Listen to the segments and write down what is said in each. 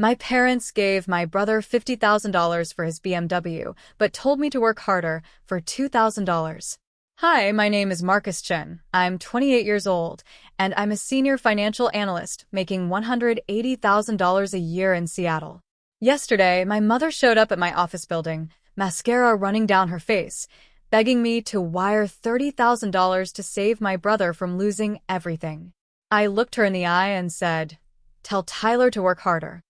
My parents gave my brother $50,000 for his BMW, but told me to work harder for $2,000. Hi, my name is Marcus Chen. I'm 28 years old, and I'm a senior financial analyst making $180,000 a year in Seattle. Yesterday, my mother showed up at my office building, mascara running down her face, begging me to wire $30,000 to save my brother from losing everything. I looked her in the eye and said, "Tell Tyler to work harder."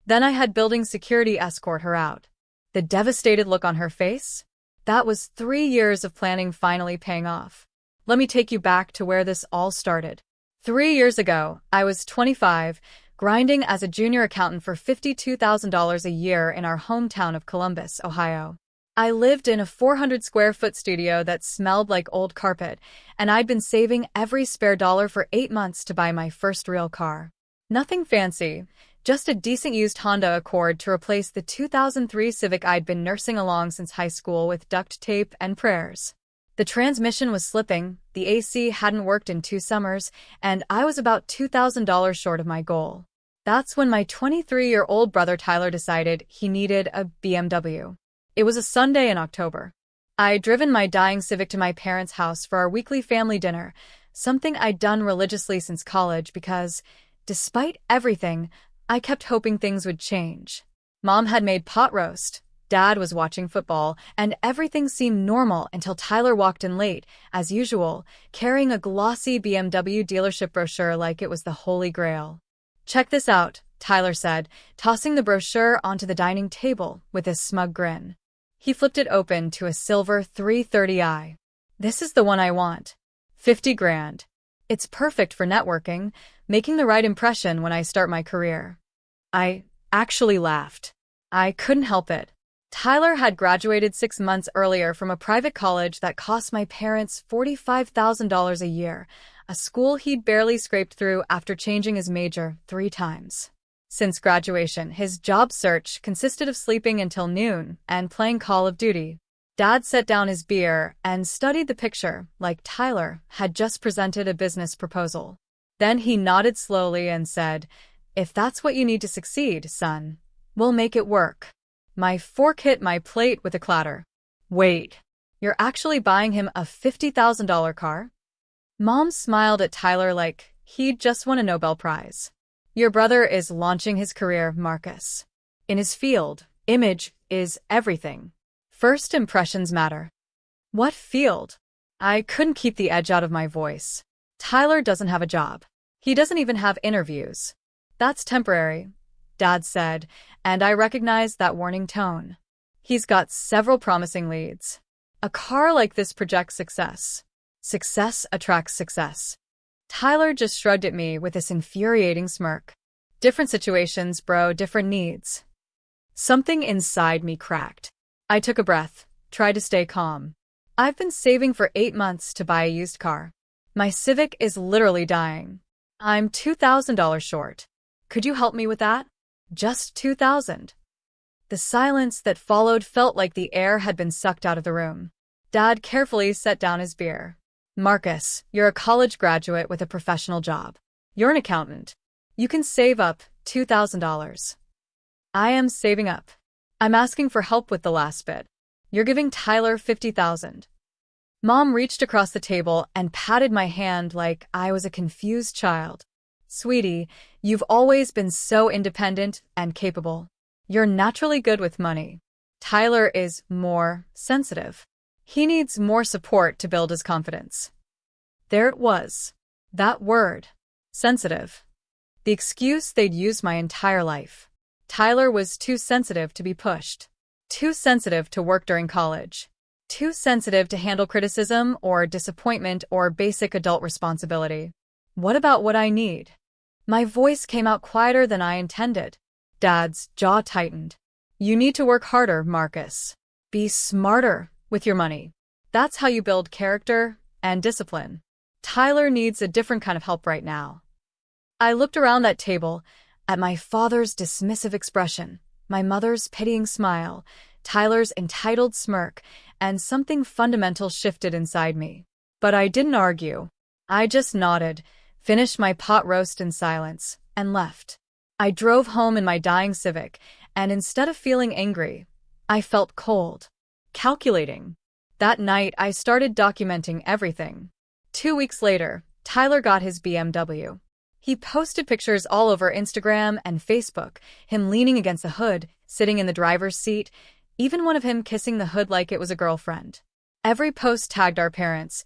Then I had building security escort her out. The devastated look on her face? That was 3 years of planning finally paying off. Let me take you back to where this all started. 3 years ago, I was 25, grinding as a junior accountant for $52,000 a year in our hometown of Columbus, Ohio. I lived in a 400-square-foot studio that smelled like old carpet, and I'd been saving every spare dollar for 8 months to buy my first real car. Nothing fancy, just a decent used Honda Accord to replace the 2003 Civic I'd been nursing along since high school with duct tape and prayers. The transmission was slipping, the AC hadn't worked in 2 summers, and I was about $2,000 short of my goal. That's when my 23-year-old brother Tyler decided he needed a BMW. It was a Sunday in October. I'd driven my dying Civic to my parents' house for our weekly family dinner, something I'd done religiously since college because, despite everything, I kept hoping things would change. Mom had made pot roast, Dad was watching football, and everything seemed normal until Tyler walked in late, as usual, carrying a glossy BMW dealership brochure like it was the Holy Grail. "Check this out," Tyler said, tossing the brochure onto the dining table with a smug grin. He flipped it open to a silver 330i. "This is the one I want. 50 grand. It's perfect for networking, making the right impression when I start my career." I actually laughed. I couldn't help it. Tyler had graduated 6 months earlier from a private college that cost my parents $45,000 a year, a school he'd barely scraped through after changing his major 3 times. Since graduation, his job search consisted of sleeping until noon and playing Call of Duty. Dad set down his beer and studied the picture like Tyler had just presented a business proposal. Then he nodded slowly and said, "If that's what you need to succeed, son, we'll make it work." My fork hit my plate with a clatter. "Wait, you're actually buying him a $50,000 car?" Mom smiled at Tyler like he'd just won a Nobel Prize. "Your brother is launching his career, Marcus. In his field, image is everything. First impressions matter." "What field?" I couldn't keep the edge out of my voice. "Tyler doesn't have a job. He doesn't even have interviews." "That's temporary," Dad said, and I recognized that warning tone. "He's got several promising leads. A car like this projects success. Success attracts success." Tyler just shrugged at me with this infuriating smirk. "Different situations, bro, different needs." Something inside me cracked. I took a breath, tried to stay calm. I've been saving for 8 months to buy a used car. My Civic is literally dying. I'm $2,000 short. Could you help me with that? Just $2,000. The silence that followed felt like the air had been sucked out of the room. Dad carefully set down his beer. "Marcus, you're a college graduate with a professional job. You're an accountant. You can save up $2,000. I am saving up. I'm asking for help with the last bit. You're giving Tyler $50,000. Mom reached across the table and patted my hand like I was a confused child. "Sweetie, you've always been so independent and capable. You're naturally good with money. Tyler is more sensitive. He needs more support to build his confidence." There it was. That word. Sensitive. The excuse they'd used my entire life. Tyler was too sensitive to be pushed. Too sensitive to work during college. Too sensitive to handle criticism or disappointment or basic adult responsibility. What about what I need? My voice came out quieter than I intended. Dad's jaw tightened. "You need to work harder, Marcus. Be smarter with your money. That's how you build character and discipline. Tyler needs a different kind of help right now." I looked around that table, at my father's dismissive expression, my mother's pitying smile, Tyler's entitled smirk, and something fundamental shifted inside me. But I didn't argue. I just nodded, finished my pot roast in silence, and left. I drove home in my dying Civic, and instead of feeling angry, I felt cold, calculating. That night, I started documenting everything. 2 weeks later, Tyler got his BMW. He posted pictures all over Instagram and Facebook, him leaning against the hood, sitting in the driver's seat, even one of him kissing the hood like it was a girlfriend. Every post tagged our parents.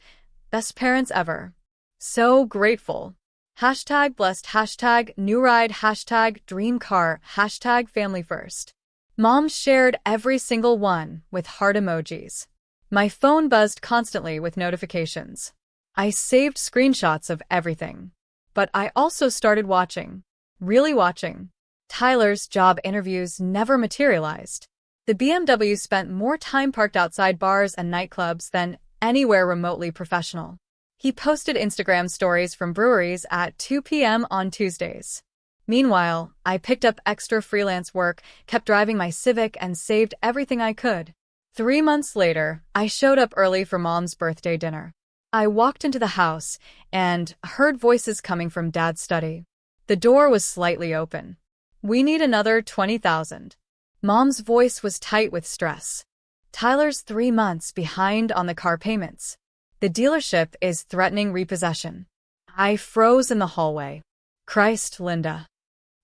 Best parents ever. So grateful. Hashtag blessed, hashtag new ride, hashtag dream car, hashtag family first. Mom shared every single one with heart emojis. My phone buzzed constantly with notifications. I saved screenshots of everything. But I also started watching. Really watching. Tyler's job interviews never materialized. The BMW spent more time parked outside bars and nightclubs than anywhere remotely professional. He posted Instagram stories from breweries at 2 p.m. on Tuesdays. Meanwhile, I picked up extra freelance work, kept driving my Civic, and saved everything I could. 3 months later, I showed up early for Mom's birthday dinner. I walked into the house and heard voices coming from Dad's study. The door was slightly open. We need another $20,000. Mom's voice was tight with stress. Tyler's 3 months behind on the car payments. The dealership is threatening repossession. I froze in the hallway. Christ, Linda.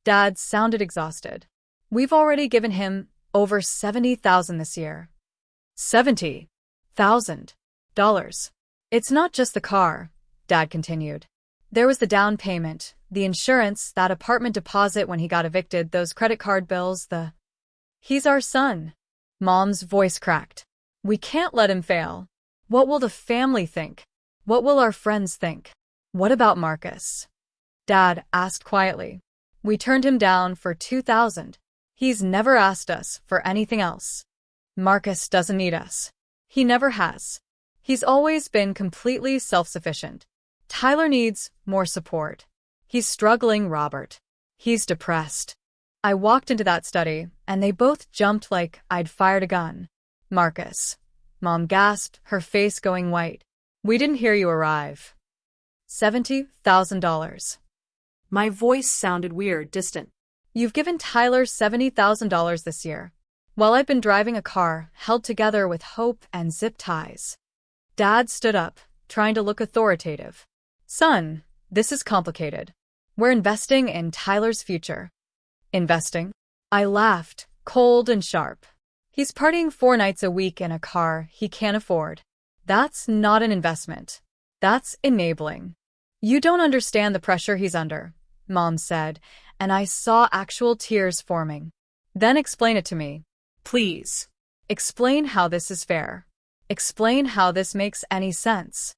Dad sounded exhausted. We've already given him over $70,000 this year. $70,000. It's not just the car, Dad continued. There was the down payment, the insurance, that apartment deposit when he got evicted, those credit card bills, He's our son. Mom's voice cracked. We can't let him fail. What will the family think? What will our friends think? What about Marcus? Dad asked quietly. We turned him down for $2,000. He's never asked us for anything else. Marcus doesn't need us. He never has. He's always been completely self-sufficient. Tyler needs more support. He's struggling, Robert. He's depressed. I walked into that study, and they both jumped like I'd fired a gun. Marcus. Mom gasped, her face going white. We didn't hear you arrive. $70,000. My voice sounded weird, distant. You've given Tyler $70,000 this year, while I've been driving a car held together with hope and zip ties. Dad stood up, trying to look authoritative. Son, this is complicated. We're investing in Tyler's future. Investing? I laughed, cold and sharp. He's partying 4 nights a week in a car he can't afford. That's not an investment. That's enabling. You don't understand the pressure he's under, Mom said, and I saw actual tears forming. Then explain it to me. Please. Explain how this is fair. Explain how this makes any sense.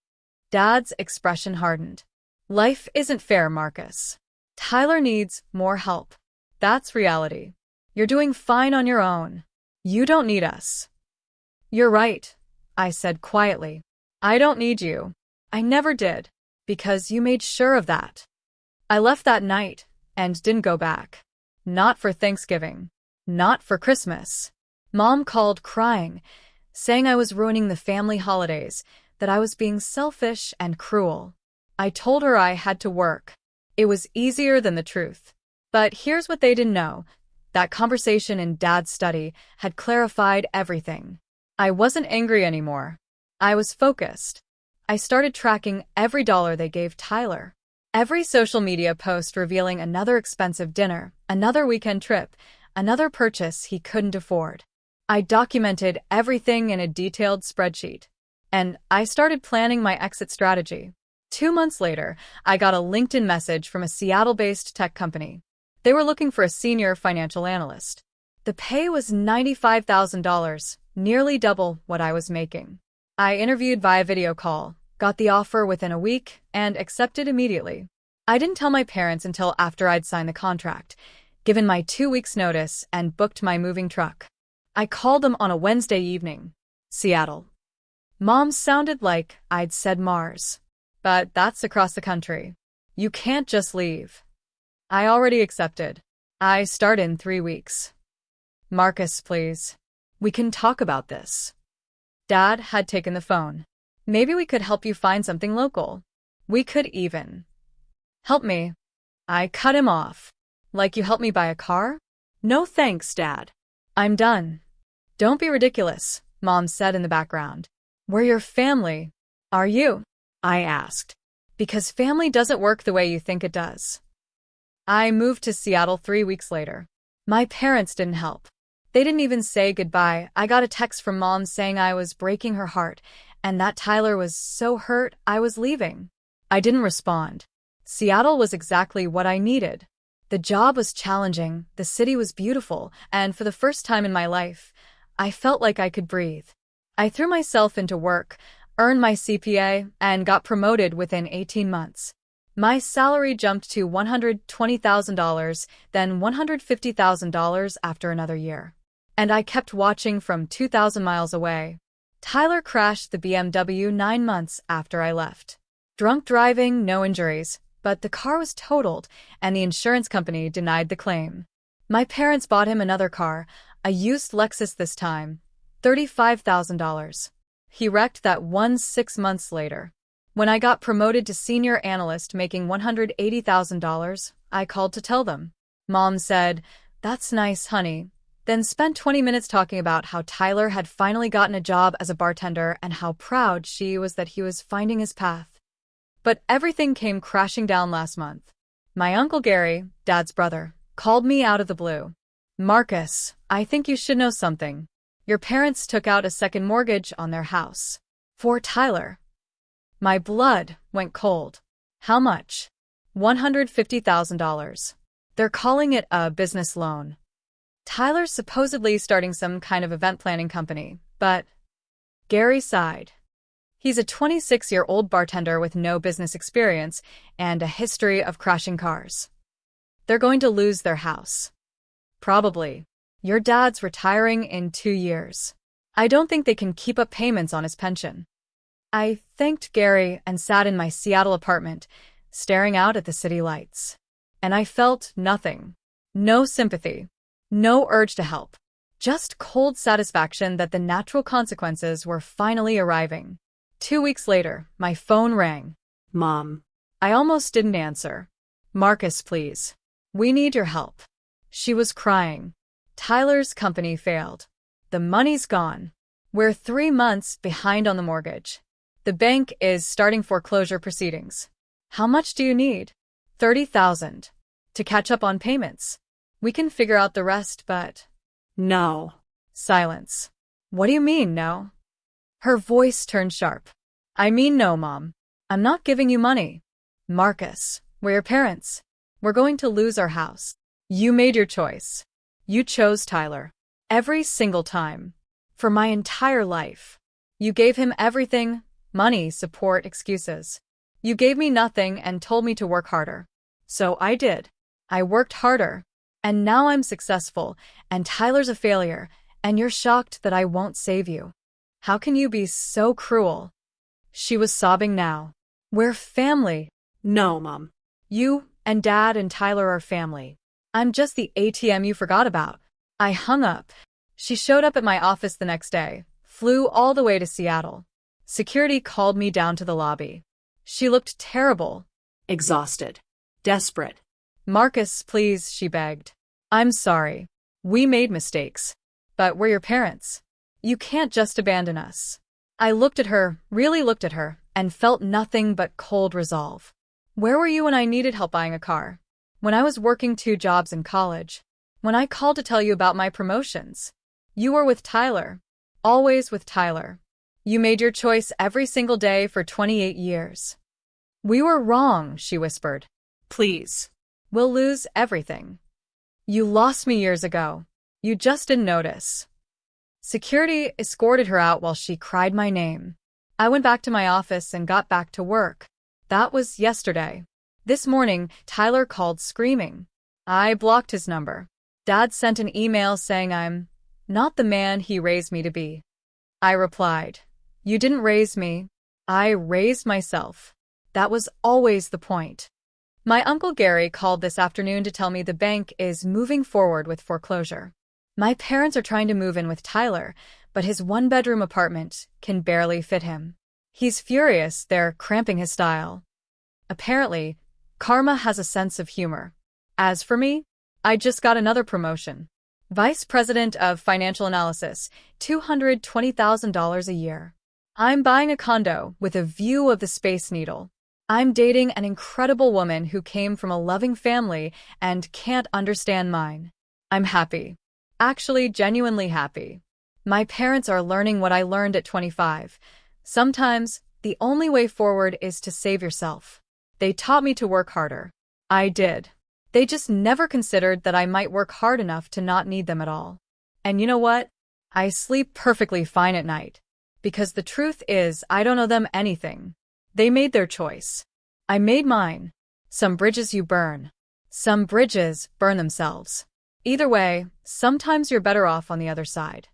Dad's expression hardened. Life isn't fair, Marcus. Tyler needs more help. That's reality. You're doing fine on your own. You don't need us. You're right, I said quietly. I don't need you. I never did, because you made sure of that. I left that night and didn't go back. Not for Thanksgiving. Not for Christmas. Mom called crying, saying I was ruining the family holidays, that I was being selfish and cruel. I told her I had to work. It was easier than the truth. But here's what they didn't know. That conversation in Dad's study had clarified everything. I wasn't angry anymore. I was focused. I started tracking every dollar they gave Tyler. Every social media post revealing another expensive dinner, another weekend trip, another purchase he couldn't afford. I documented everything in a detailed spreadsheet. And I started planning my exit strategy. 2 months later, I got a LinkedIn message from a Seattle-based tech company. They were looking for a senior financial analyst. The pay was $95,000, nearly double what I was making. I interviewed via video call, got the offer within a week, and accepted immediately. I didn't tell my parents until after I'd signed the contract, given my 2 weeks' notice, and booked my moving truck. I called them on a Wednesday evening. Seattle. Mom sounded like I'd said Mars. But that's across the country. You can't just leave. I already accepted. I start in 3 weeks. Marcus, please. We can talk about this. Dad had taken the phone. Maybe we could help you find something local. We could even. Help me. I cut him off. Like you helped me buy a car? No thanks, Dad. I'm done. Don't be ridiculous, Mom said in the background. We're your family. Are you? I asked. Because family doesn't work the way you think it does. I moved to Seattle 3 weeks later. My parents didn't help. They didn't even say goodbye. I got a text from Mom saying I was breaking her heart and that Tyler was so hurt I was leaving. I didn't respond. Seattle was exactly what I needed. The job was challenging, the city was beautiful, and for the first time in my life, I felt like I could breathe. I threw myself into work, earned my CPA, and got promoted within 18 months. My salary jumped to $120,000, then $150,000 after another year. And I kept watching from 2,000 miles away. Tyler crashed the BMW 9 months after I left. Drunk driving, no injuries, but the car was totaled, and the insurance company denied the claim. My parents bought him another car, a used Lexus this time, $35,000. He wrecked that one 6 months later. When I got promoted to senior analyst making $180,000, I called to tell them. Mom said, "That's nice, honey." Then spent 20 minutes talking about how Tyler had finally gotten a job as a bartender and how proud she was that he was finding his path. But everything came crashing down last month. My Uncle Gary, Dad's brother, called me out of the blue. "Marcus, I think you should know something. Your parents took out a second mortgage on their house. For Tyler." My blood went cold. "How much?" $150,000. They're calling it a business loan. Tyler's supposedly starting some kind of event planning company, but… Gary sighed. He's a 26-year-old bartender with no business experience and a history of crashing cars. They're going to lose their house. Probably. Your dad's retiring in 2 years. I don't think they can keep up payments on his pension. I thanked Gary and sat in my Seattle apartment, staring out at the city lights. And I felt nothing. No sympathy. No urge to help. Just cold satisfaction that the natural consequences were finally arriving. 2 weeks later, my phone rang. Mom. I almost didn't answer. "Marcus, please. We need your help." She was crying. Tyler's company failed. The money's gone. We're 3 months behind on the mortgage. The bank is starting foreclosure proceedings. How much do you need? $30,000. To catch up on payments. We can figure out the rest, but… No. Silence. What do you mean, no? Her voice turned sharp. I mean no, Mom. I'm not giving you money. Marcus, we're your parents. We're going to lose our house. You made your choice. You chose Tyler. Every single time. For my entire life. You gave him everything, money, support, excuses. You gave me nothing and told me to work harder. So I did. I worked harder. And now I'm successful, and Tyler's a failure, and you're shocked that I won't save you. How can you be so cruel? She was sobbing now. We're family. No, Mom. You and Dad and Tyler are family. I'm just the ATM you forgot about. I hung up. She showed up at my office the next day, flew all the way to Seattle. Security called me down to the lobby. She looked terrible. Exhausted. Desperate. Marcus, please, she begged. I'm sorry. We made mistakes. But we're your parents. You can't just abandon us. I looked at her, really looked at her, and felt nothing but cold resolve. Where were you when I needed help buying a car? When I was working 2 jobs in college? When I called to tell you about my promotions? You were with Tyler. Always with Tyler. You made your choice every single day for 28 years. We were wrong, she whispered. Please. We'll lose everything. You lost me years ago. You just didn't notice. Security escorted her out while she cried my name. I went back to my office and got back to work. That was yesterday. This morning, Tyler called screaming. I blocked his number. Dad sent an email saying I'm not the man he raised me to be. I replied, "You didn't raise me. I raised myself." That was always the point. My Uncle Gary called this afternoon to tell me the bank is moving forward with foreclosure. My parents are trying to move in with Tyler, but his 1-bedroom apartment can barely fit him. He's furious they're cramping his style. Apparently, karma has a sense of humor. As for me, I just got another promotion. Vice President of Financial Analysis, $220,000 a year. I'm buying a condo with a view of the Space Needle. I'm dating an incredible woman who came from a loving family and can't understand mine. I'm happy. Actually, genuinely happy. My parents are learning what I learned at 25. Sometimes, the only way forward is to save yourself. They taught me to work harder. I did. They just never considered that I might work hard enough to not need them at all. And you know what? I sleep perfectly fine at night. Because the truth is, I don't owe them anything. They made their choice. I made mine. Some bridges you burn. Some bridges burn themselves. Either way, sometimes you're better off on the other side.